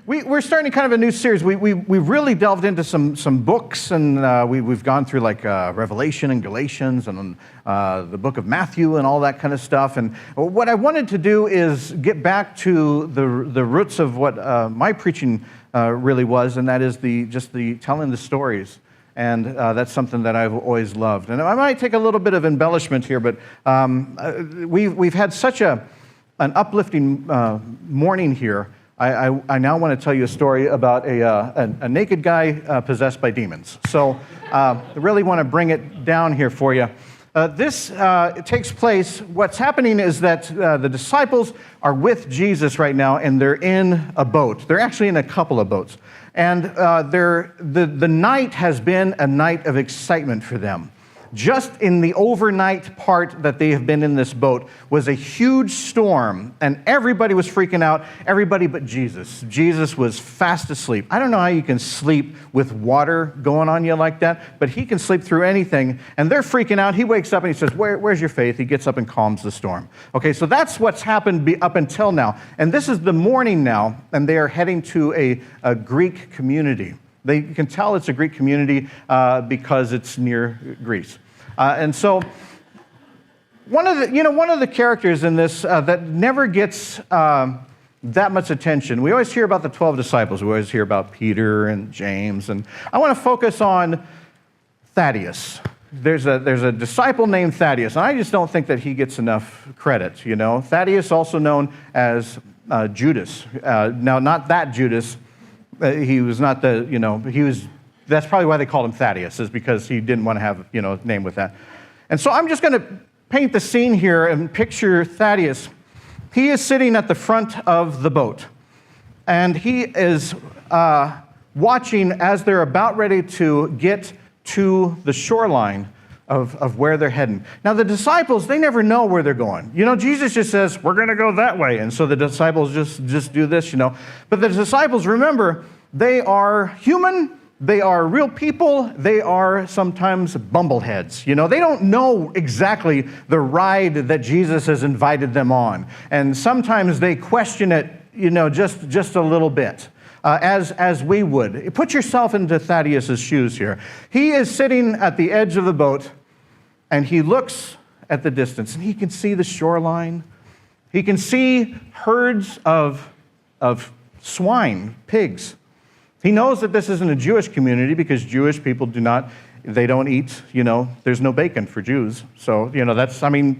We're starting kind of a new series. We've really delved into some books, and we've gone through like Revelation and Galatians and the book of Matthew and all that kind of stuff. And what I wanted to do is get back to the roots of what my preaching really was, and that is just the telling the stories. And that's something that I've always loved. And I might take a little bit of embellishment here, but we've had such an uplifting morning here. I now want to tell you a story about a naked guy possessed by demons. So I really want to bring it down here for you. This takes place, what's happening is that the disciples are with Jesus right now, and they're in a boat. They're actually in a couple of boats. And the night has been a night of excitement for them. Just in the overnight part that they have been in this boat was a huge storm, and everybody was freaking out, everybody but Jesus. Jesus was fast asleep. I don't know how you can sleep with water going on you like that, but he can sleep through anything, and they're freaking out. He wakes up and he says, where's your faith? He gets up and calms the storm. Okay, so that's what's happened up until now. And this is the morning now, and they are heading to a Greek community. You can tell it's a Greek community because it's near Greece. And so one of the characters in this that never gets that much attention, we always hear about the 12 disciples. We always hear about Peter and James. And I want to focus on Thaddeus. There's a disciple named Thaddeus, and I just don't think that he gets enough credit, you know. Thaddeus, also known as Judas. Now, not that Judas. He was not that's probably why they called him Thaddeus, is because he didn't want to have, a name with that. And so I'm just going to paint the scene here and picture Thaddeus. He is sitting at the front of the boat, and he is watching as they're about ready to get to the shoreline of where they're heading. Now, the disciples, they never know where they're going. Jesus just says, we're going to go that way. And so the disciples just do this, But the disciples, remember, they are human. They are real people. They are sometimes bumbleheads. They don't know exactly the ride that Jesus has invited them on. And sometimes they question it, just a little bit, as we would. Put yourself into Thaddeus' shoes here. He is sitting at the edge of the boat, and he looks at the distance, and he can see the shoreline. He can see herds of swine, pigs. He knows that this isn't a Jewish community because Jewish people don't eat, there's no bacon for Jews. So,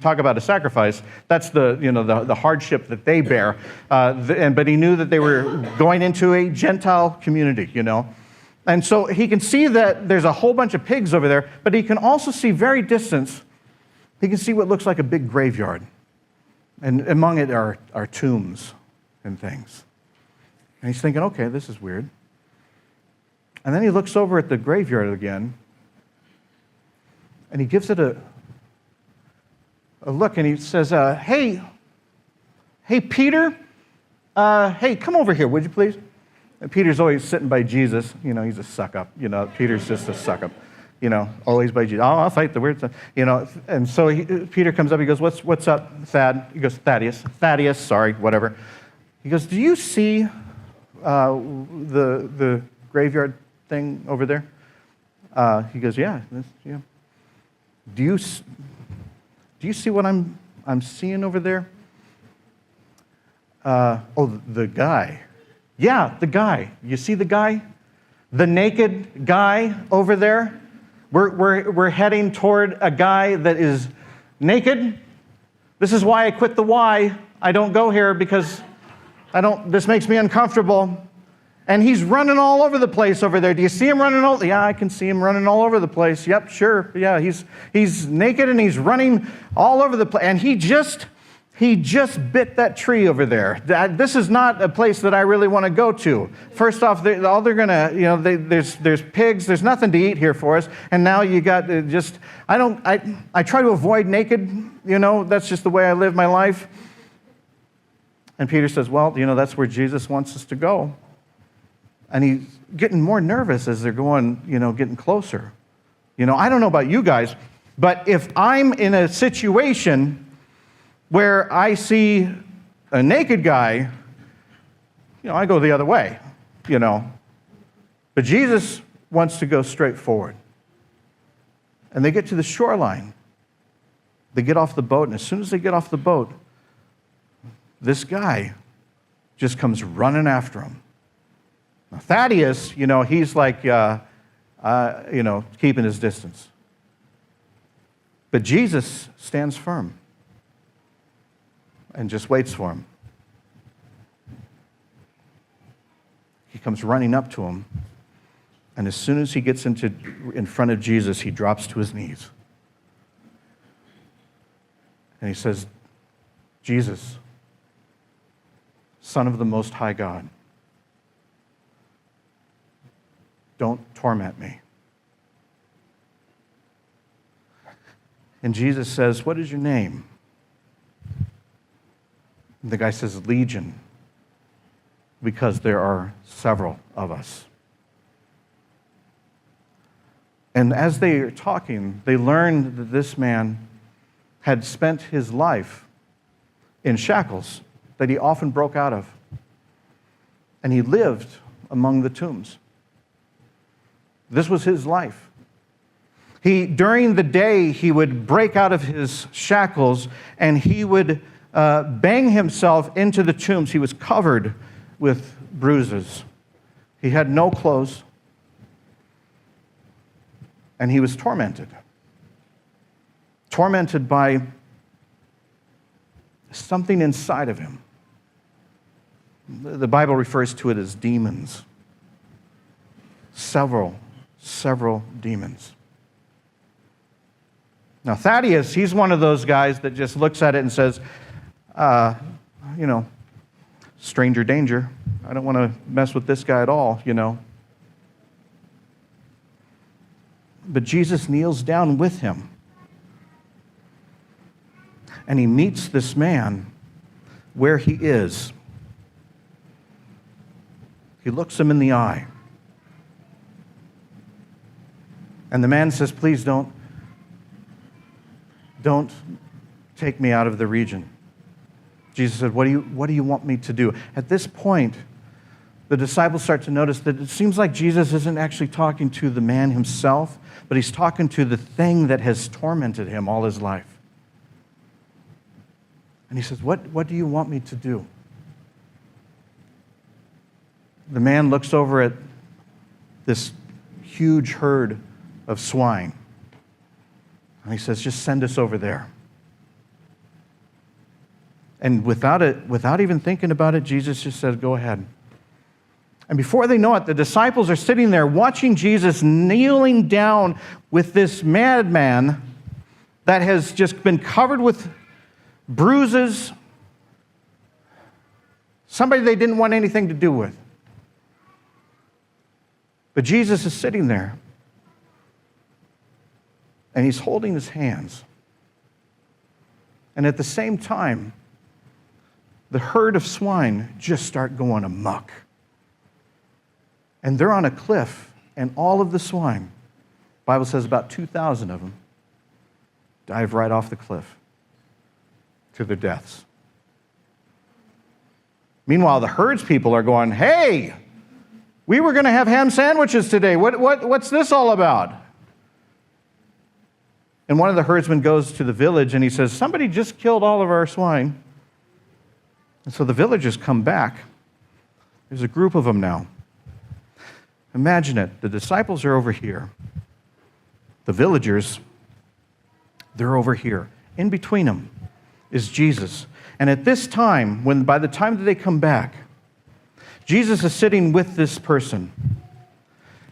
talk about a sacrifice. That's the hardship that they bear. But he knew that they were going into a Gentile community, And so he can see that there's a whole bunch of pigs over there, but he can also see very distant, he can see what looks like a big graveyard. And among it are tombs and things. And he's thinking, okay, this is weird. And then he looks over at the graveyard again, and he gives it a look, and he says, hey, Peter, hey, come over here, would you please? And Peter's always sitting by Jesus. He's a suck-up. Peter's just a suck-up. Always by Jesus. Oh, I'll fight the weird stuff. And so Peter comes up, he goes, what's up, Thad? He goes, Thaddeus, sorry, whatever. He goes, do you see the graveyard thing over there? He goes, yeah. Do you see what I'm seeing over there? The guy. Yeah, the guy. You see the guy? The naked guy over there? We're heading toward a guy that is naked. This is why I quit the Y. I don't go here because this makes me uncomfortable. And he's running all over the place over there. Do you see him running all? Yeah, I can see him running all over the place. Yep, sure. Yeah, he's naked and he's running all over the place. And he just bit that tree over there. This is not a place that I really want to go to. First off, they're gonna, there's pigs. There's nothing to eat here for us. And now you got I try to avoid naked. That's just the way I live my life. And Peter says, well, that's where Jesus wants us to go. And he's getting more nervous as they're going, getting closer. I don't know about you guys, but if I'm in a situation where I see a naked guy, I go the other way. you know. But Jesus wants to go straight forward. And they get to the shoreline. They get off the boat, and as soon as they get off the boat, this guy just comes running after him. Now, Thaddeus, you know, he's like, keeping his distance. But Jesus stands firm and just waits for him. He comes running up to him, and as soon as he gets in front of Jesus, he drops to his knees. And he says, Jesus, Son of the Most High God, don't torment me. And Jesus says, what is your name? And the guy says, Legion, because there are several of us. And as they are talking, they learn that this man had spent his life in shackles that he often broke out of. And he lived among the tombs. This was his life. During the day, he would break out of his shackles and he would bang himself into the tombs. He was covered with bruises. He had no clothes. And he was tormented. Tormented by something inside of him. The Bible refers to it as demons. Several demons. Now, Thaddeus, he's one of those guys that just looks at it and says, stranger danger. I don't want to mess with this guy at all, you know. But Jesus kneels down with him. And he meets this man where he is. He looks him in the eye. And the man says, please don't take me out of the region. Jesus said, what do you want me to do? At this point, the disciples start to notice that it seems like Jesus isn't actually talking to the man himself, but he's talking to the thing that has tormented him all his life. And he says, what do you want me to do? The man looks over at this huge herd of swine. And he says, just send us over there. And without even thinking about it, Jesus just says, go ahead. And before they know it, the disciples are sitting there watching Jesus kneeling down with this madman that has just been covered with bruises, somebody they didn't want anything to do with. But Jesus is sitting there, and he's holding his hands. And at the same time, the herd of swine just start going amok. And they're on a cliff, and all of the swine, the Bible says about 2,000 of them, dive right off the cliff to their deaths. Meanwhile, the herds people are going, hey, we were going to have ham sandwiches today. What's this all about? And one of the herdsmen goes to the village and he says, somebody just killed all of our swine. And so the villagers come back. There's a group of them now. Imagine it. The disciples are over here. The villagers, they're over here. In between them is Jesus. And at this time, by the time that they come back, Jesus is sitting with this person.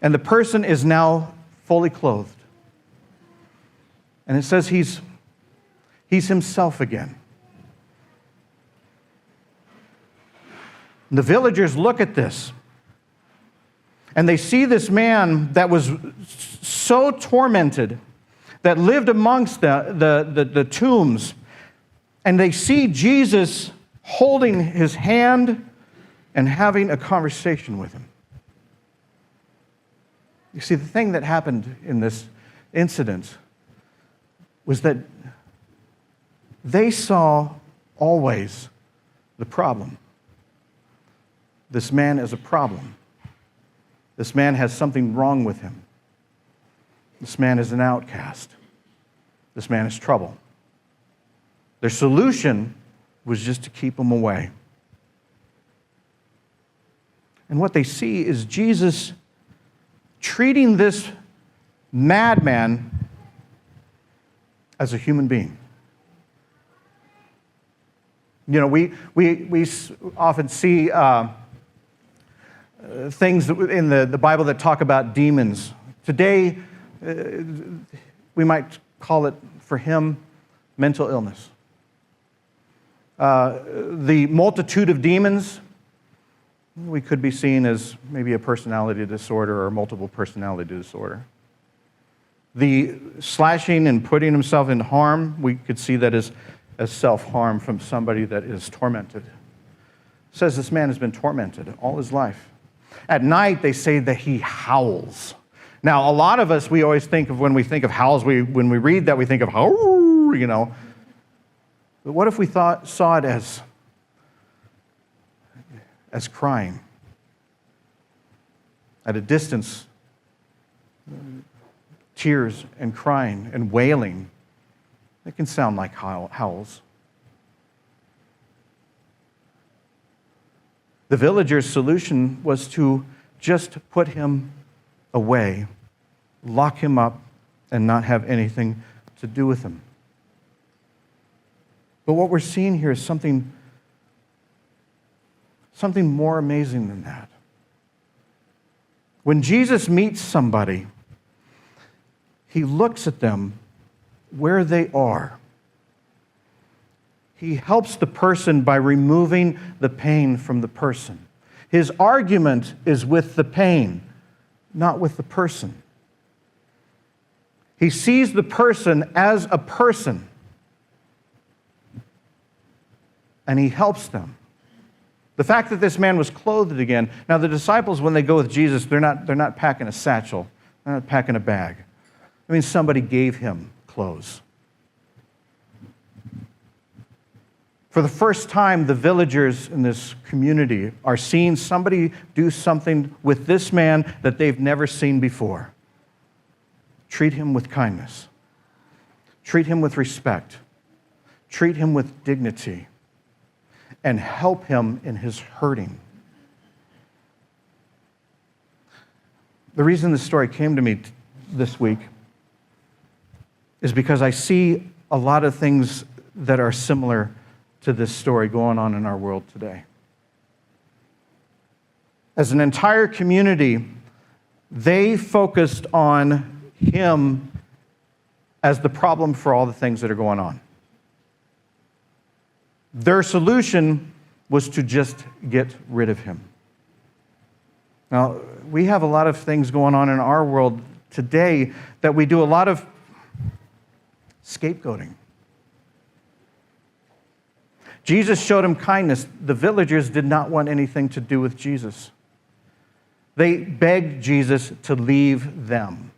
And the person is now fully clothed. And it says he's himself again. The villagers look at this. And they see this man that was so tormented, that lived amongst the tombs. And they see Jesus holding his hand and having a conversation with him. You see, the thing that happened in this incident was that they saw always the problem. This man is a problem. This man has something wrong with him. This man is an outcast. This man is trouble. Their solution was just to keep him away. And what they see is Jesus treating this madman as a human being. You know, we often see things in the Bible that talk about demons. Today, we might call it, for him, mental illness. The multitude of demons, we could be seen as maybe a personality disorder or multiple personality disorder. The slashing and putting himself in harm, we could see that as self-harm from somebody that is tormented. It says this man has been tormented all his life. At night, they say that he howls. Now, a lot of us, we always think of, when we think of howls, when we read that, we think of howl, you know. But what if we saw it as crying? At a distance, tears and crying and wailing. It can sound like howls. The villagers' solution was to just put him away, lock him up, and not have anything to do with him. But what we're seeing here is something more amazing than that. When Jesus meets somebody, he looks at them where they are. He helps the person by removing the pain from the person. His argument is with the pain, not with the person. He sees the person as a person, and he helps them. The fact that this man was clothed again. Now, the disciples, when they go with Jesus, they're not packing a satchel. They're not packing a bag. I mean, somebody gave him clothes. For the first time, the villagers in this community are seeing somebody do something with this man that they've never seen before. Treat him with kindness. Treat him with respect. Treat him with dignity. And help him in his hurting. The reason this story came to me this week is because I see a lot of things that are similar to this story going on in our world today. As an entire community, they focused on him as the problem for all the things that are going on. Their solution was to just get rid of him. Now, we have a lot of things going on in our world today that we do a lot of scapegoating. Jesus showed him kindness. The villagers did not want anything to do with Jesus. They begged Jesus to leave them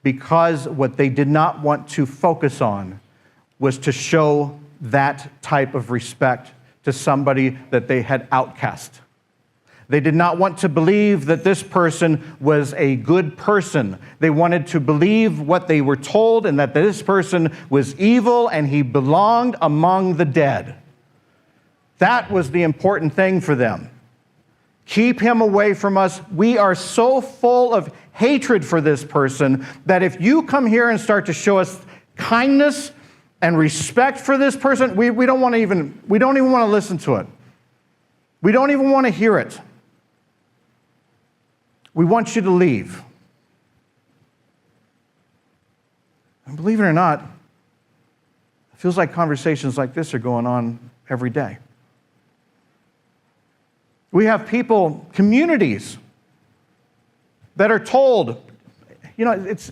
because what they did not want to focus on was to show that type of respect to somebody that they had outcast. They did not want to believe that this person was a good person. They wanted to believe what they were told and that this person was evil and he belonged among the dead. That was the important thing for them. Keep him away from us. We are so full of hatred for this person that if you come here and start to show us kindness and respect for this person, we don't even want to listen to it. We don't even want to hear it. We want you to leave. And believe it or not, it feels like conversations like this are going on every day. We have people, communities, that are told, you know, it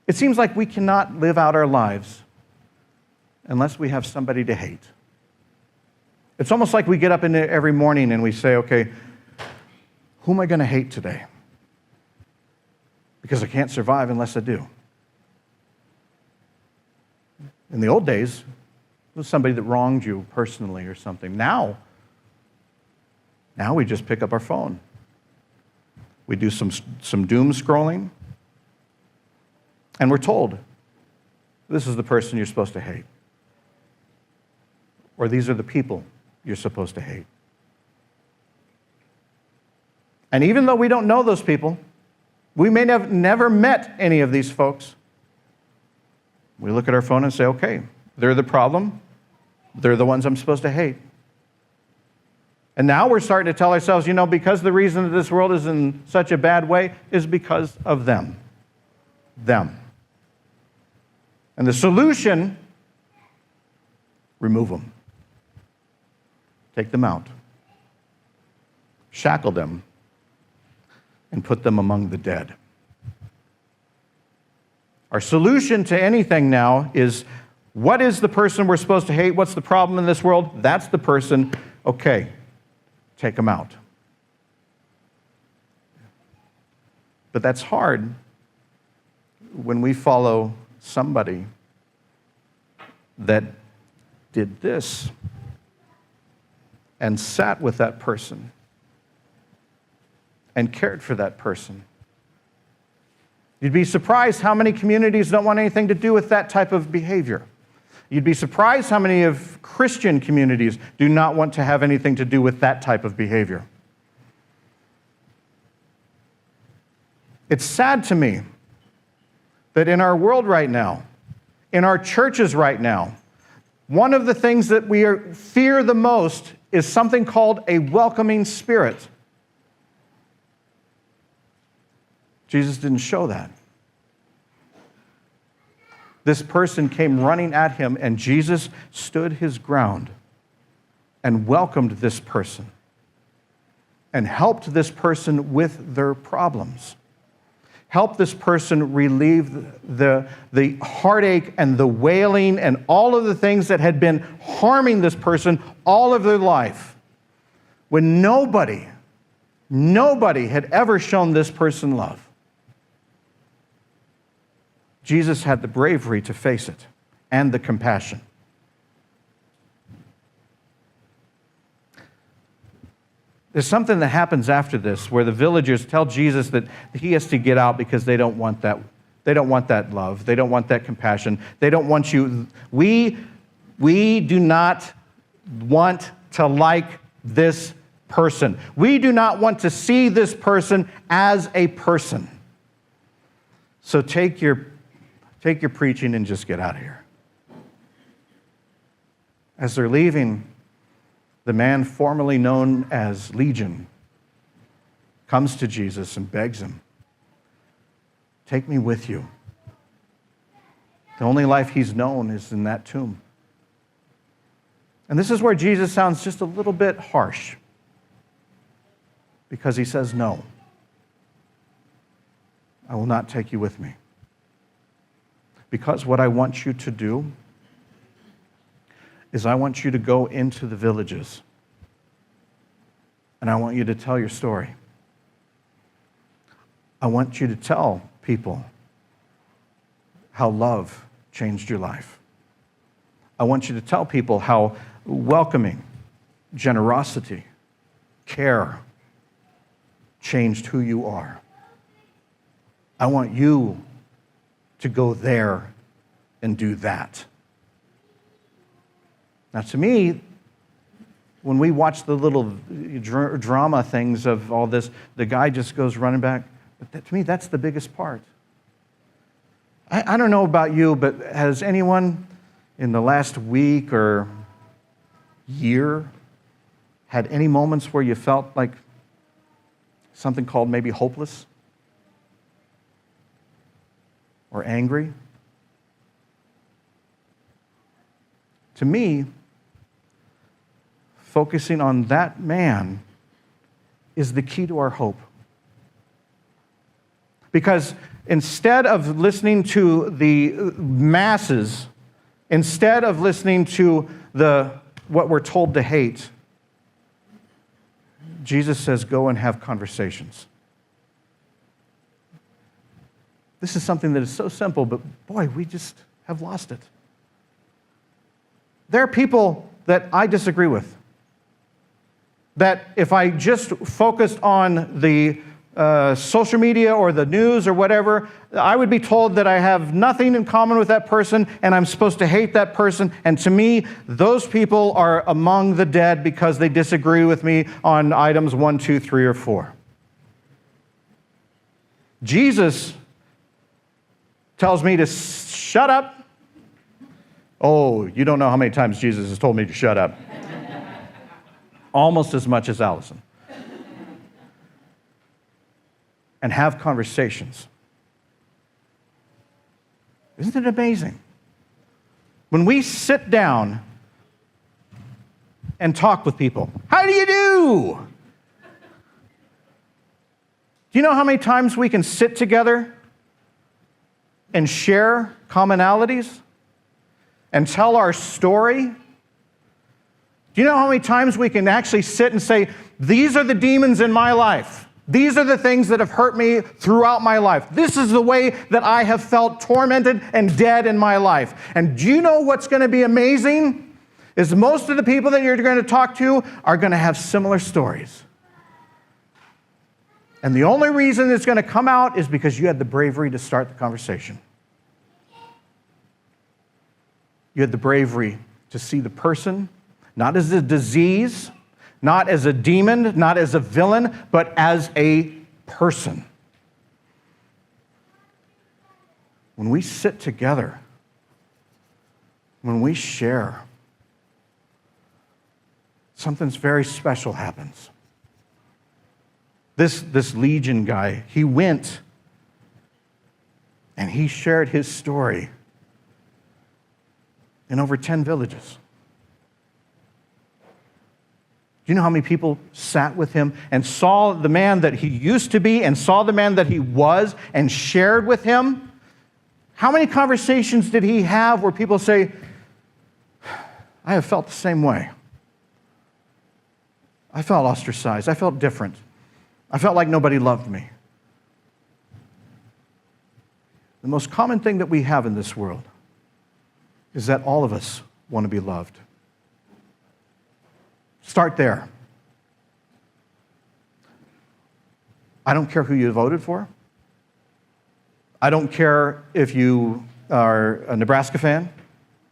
seems like we cannot live out our lives unless we have somebody to hate. It's almost like we get up every morning and we say, okay, who am I going to hate today? Because I can't survive unless I do. In the old days, it was somebody that wronged you personally or something. Now we just pick up our phone We do some doom scrolling, and we're told, this is the person you're supposed to hate. Or these are the people you're supposed to hate. And even though we don't know those people, we may have never met any of these folks, we look at our phone and say, okay, they're the problem. They're the ones I'm supposed to hate. And now we're starting to tell ourselves, because the reason that this world is in such a bad way is because of them. Them. And the solution, remove them. Take them out. Shackle them. And put them among the dead. Our solution to anything now is, what is the person we're supposed to hate? What's the problem in this world? That's the person. Okay, take them out. But that's hard when we follow somebody that did this and sat with that person and cared for that person. You'd be surprised how many communities don't want anything to do with that type of behavior. You'd be surprised how many of Christian communities do not want to have anything to do with that type of behavior. It's sad to me that in our world right now, in our churches right now, one of the things that we fear the most is something called a welcoming spirit. Jesus didn't show that. This person came running at him, and Jesus stood his ground and welcomed this person and helped this person with their problems. Helped this person relieve the heartache and the wailing and all of the things that had been harming this person all of their life. When nobody had ever shown this person love. Jesus had the bravery to face it and the compassion. There's something that happens after this where the villagers tell Jesus that he has to get out because they don't want that. They don't want that love. They don't want that compassion. They don't want you. We do not want to like this person. We do not want to see this person as a person. So take your preaching and just get out of here. As they're leaving, the man formerly known as Legion comes to Jesus and begs him, take me with you. The only life he's known is in that tomb. And this is where Jesus sounds just a little bit harsh, because he says, no, I will not take you with me. Because what I want you to do is I want you to go into the villages and I want you to tell your story. I want you to tell people how love changed your life. I want you to tell people how welcoming, generosity, care changed who you are. I want you to go there and do that. Now, to me, when we watch the little drama things of all this, the guy just goes running back. But to me, that's the biggest part. I don't know about you, but has anyone in the last week or year had any moments where you felt like something called maybe hopeless? Or angry? To me, focusing on that man is the key to our hope. Because instead of listening to the masses, instead of listening to what we're told to hate, Jesus says, go and have conversations. This is something that is so simple, but boy, we just have lost it. There are people that I disagree with. That if I just focused on the social media or the news or whatever, I would be told that I have nothing in common with that person and I'm supposed to hate that person. And to me, those people are among the dead because they disagree with me on items 1, 2, 3, or 4. Jesus tells me to shut up. Oh, you don't know how many times Jesus has told me to shut up. Almost as much as Allison. And have conversations. Isn't it amazing? When we sit down and talk with people, how do you do? Do you know how many times we can sit together and share commonalities and tell our story? Do you know how many times we can actually sit and say, these are the demons in my life. These are the things that have hurt me throughout my life. This is the way that I have felt tormented and dead in my life. And do you know what's going to be amazing? Is most of the people that you're going to talk to are going to have similar stories. And the only reason it's going to come out is because you had the bravery to start the conversation. You had the bravery to see the person, not as a disease, not as a demon, not as a villain, but as a person. When we sit together, when we share, something's very special happens. This Legion guy, he went and he shared his story in over 10 villages. Do you know how many people sat with him and saw the man that he used to be and saw the man that he was and shared with him? How many conversations did he have where people say, I have felt the same way. I felt ostracized. I felt different. I felt like nobody loved me. The most common thing that we have in this world is that all of us want to be loved. Start there. I don't care who you voted for. I don't care if you are a Nebraska fan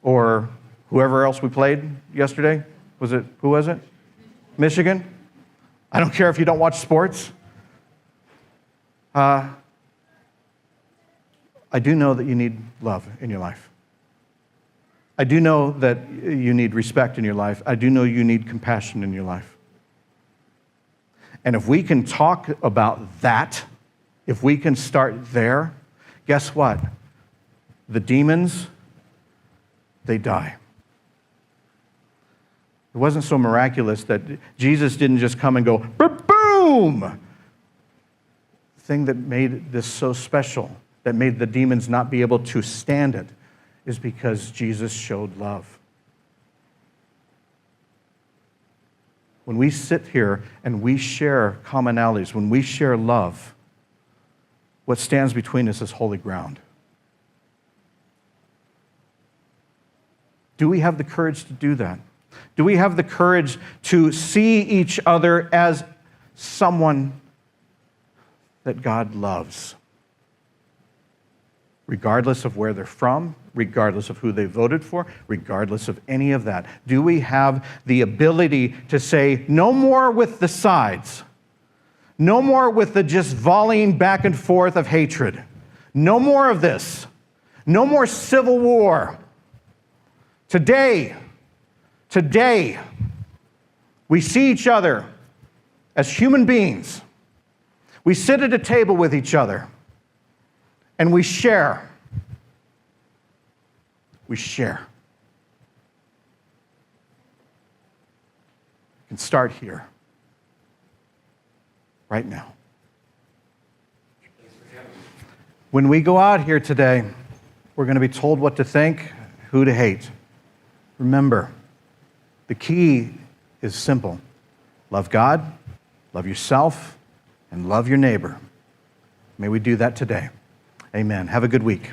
or whoever else we played yesterday. Who was it? Michigan? I don't care if you don't watch sports. I do know that you need love in your life. I do know that you need respect in your life. I do know you need compassion in your life. And if we can talk about that, if we can start there, guess what? The demons, they die. It wasn't so miraculous that Jesus didn't just come and go, boom! The thing that made this so special, that made the demons not be able to stand it, is because Jesus showed love. When we sit here and we share commonalities, when we share love, what stands between us is holy ground. Do we have the courage to do that? Do we have the courage to see each other as someone that God loves? Regardless of where they're from, regardless of who they voted for, regardless of any of that. Do we have the ability to say, no more with the sides, no more with the just volleying back and forth of hatred, no more of this, no more civil war. Today, we see each other as human beings. We sit at a table with each other. And we share. We share. We can start here. Right now. When we go out here today, we're going to be told what to think, who to hate. Remember, the key is simple. Love God, love yourself, and love your neighbor. May we do that today. Amen. Have a good week.